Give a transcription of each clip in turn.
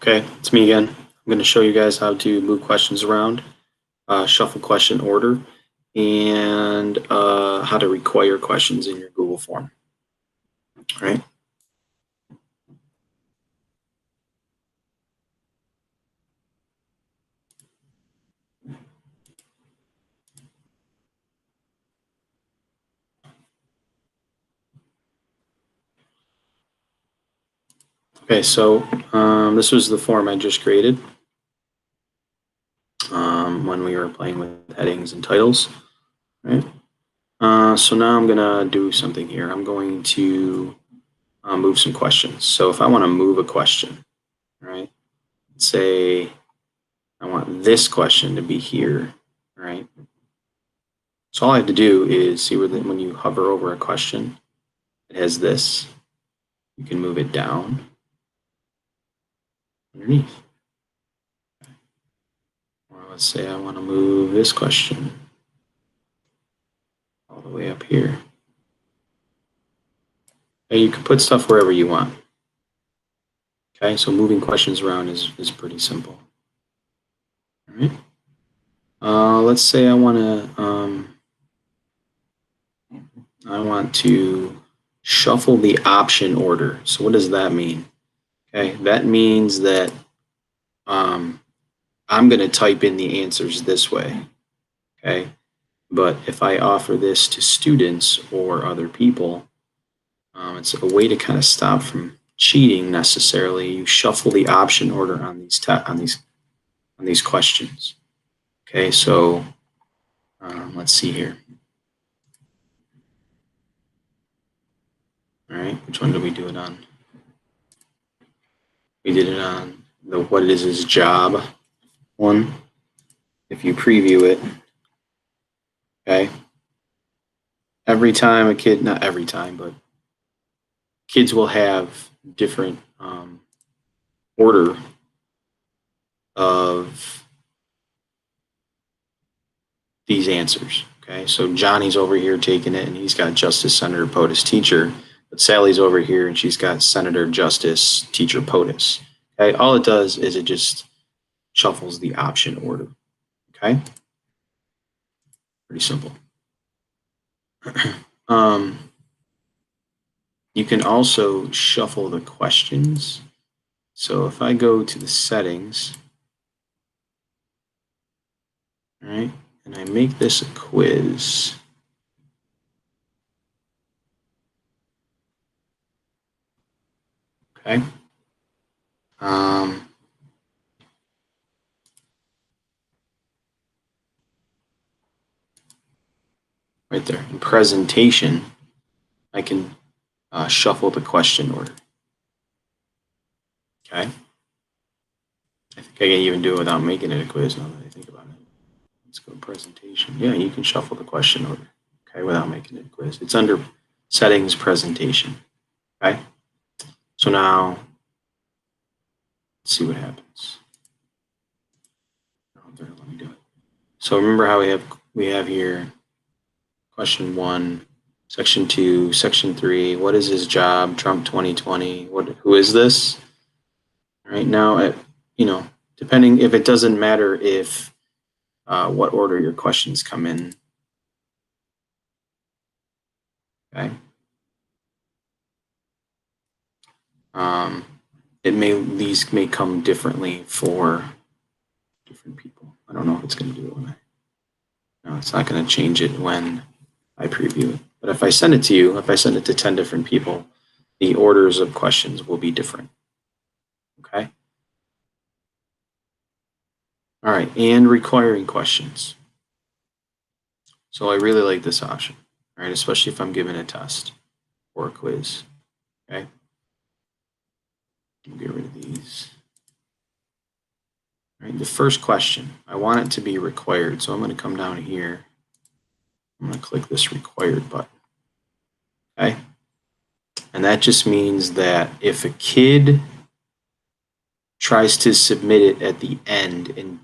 Okay, it's me again. I'm going to show you guys how to move questions around, shuffle question order, and how to require questions in your Google form. All right. Okay, so this was the form I just created when we were playing with headings and titles. Right. So now I'm going to do something here. I'm going to move some questions. So if I want to move a question, right, say I want this question to be here, right? So all I have to do is see where when you hover over a question, it has this. You can move it down underneath. Or let's say I want to move this question all the way up here. And you can put stuff wherever you want. Okay, so moving questions around is pretty simple. All right. Let's say I want to shuffle the option order. So what does that mean? Okay, that means that I'm going to type in the answers this way. Okay, but if I offer this to students or other people, it's a way to kind of stop from cheating necessarily. You shuffle the option order on these questions. Okay, so let's see here. All right, which one did we do it on? We did it on the what it is his job one. If you preview it, okay, every time a kid, not every time, but kids will have different order of these answers. Okay, so Johnny's over here taking it, and he's got Justice, Senator, POTUS, Teacher. But Sally's over here, and she's got Senator, Justice, Teacher, POTUS. Okay, all it does is it just shuffles the option order. Okay, pretty simple. You can also shuffle the questions. So if I go to the settings, all right, and I make this a quiz. Okay. Right there in presentation, I can shuffle the question order. Okay. I think I can even do it without making it a quiz now that I think about it. Let's go presentation. Yeah, you can shuffle the question order, okay, without making it a quiz. It's under settings presentation, okay? So now, let's see what happens. Oh, there, let me do it. So remember how we have here question 1, section 2, section 3. What is his job? Trump 2020. Who is this? Right now, depending if it doesn't matter if what order your questions come in. Okay. These may come differently for different people. I don't know if it's going to do it no, it's not going to change it when I preview it. But if I send it to you, if I send it to 10 different people, the orders of questions will be different. Okay. All right, and requiring questions. So I really like this option, right? Especially if I'm given a test or a quiz. Okay. Get rid of these. All right, the first question, I want it to be required. So I'm going to come down here. I'm going to click this required button. Okay. And that just means that if a kid tries to submit it at the end and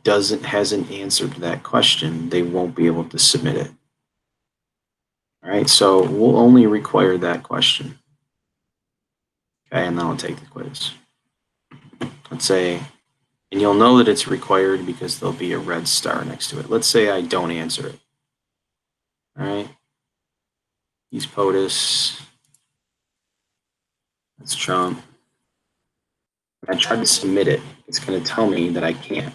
hasn't answered that question, they won't be able to submit it. All right, so we'll only require that question. Okay, and then I'll take the quiz. let's say, and you'll know that it's required because there'll be a red star next to it. Let's say I don't answer it. All right. He's POTUS. That's Trump. I tried to submit it. It's going to tell me that I can't.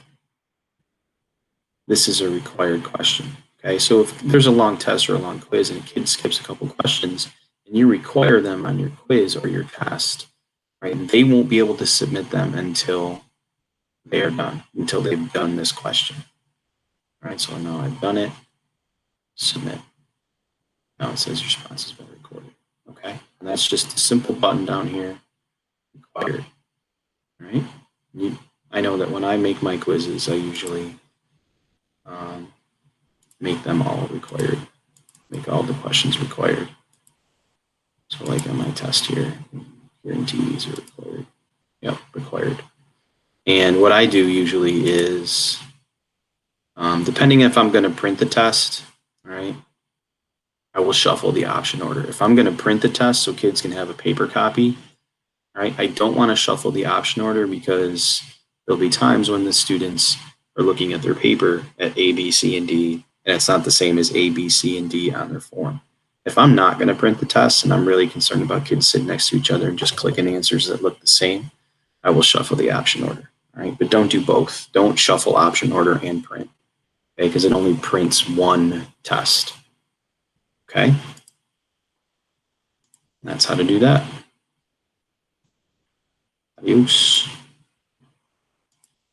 This is a required question. Okay, so if there's a long test or a long quiz and a kid skips a couple questions and you require them on your quiz or your test, right, they won't be able to submit them until they are done, until they've done this question. All right, so now I've done it, submit. Now it says response has been recorded. Okay, and that's just a simple button down here, required. All right, I know that when I make my quizzes, I usually make them all required, make all the questions required. So like on my test here, guarantees are required. Yep, required. And what I do usually is, depending if I'm going to print the test, right, I will shuffle the option order. If I'm going to print the test so kids can have a paper copy, right, I don't want to shuffle the option order because there'll be times when the students are looking at their paper at A, B, C, and D, and it's not the same as A, B, C, and D on their form. If I'm not going to print the test and I'm really concerned about kids sitting next to each other and just clicking answers that look the same, I will shuffle the option order. All right, but don't do both. Don't shuffle option order and print, okay? Because it only prints one test. Okay, that's how to do that. Adios.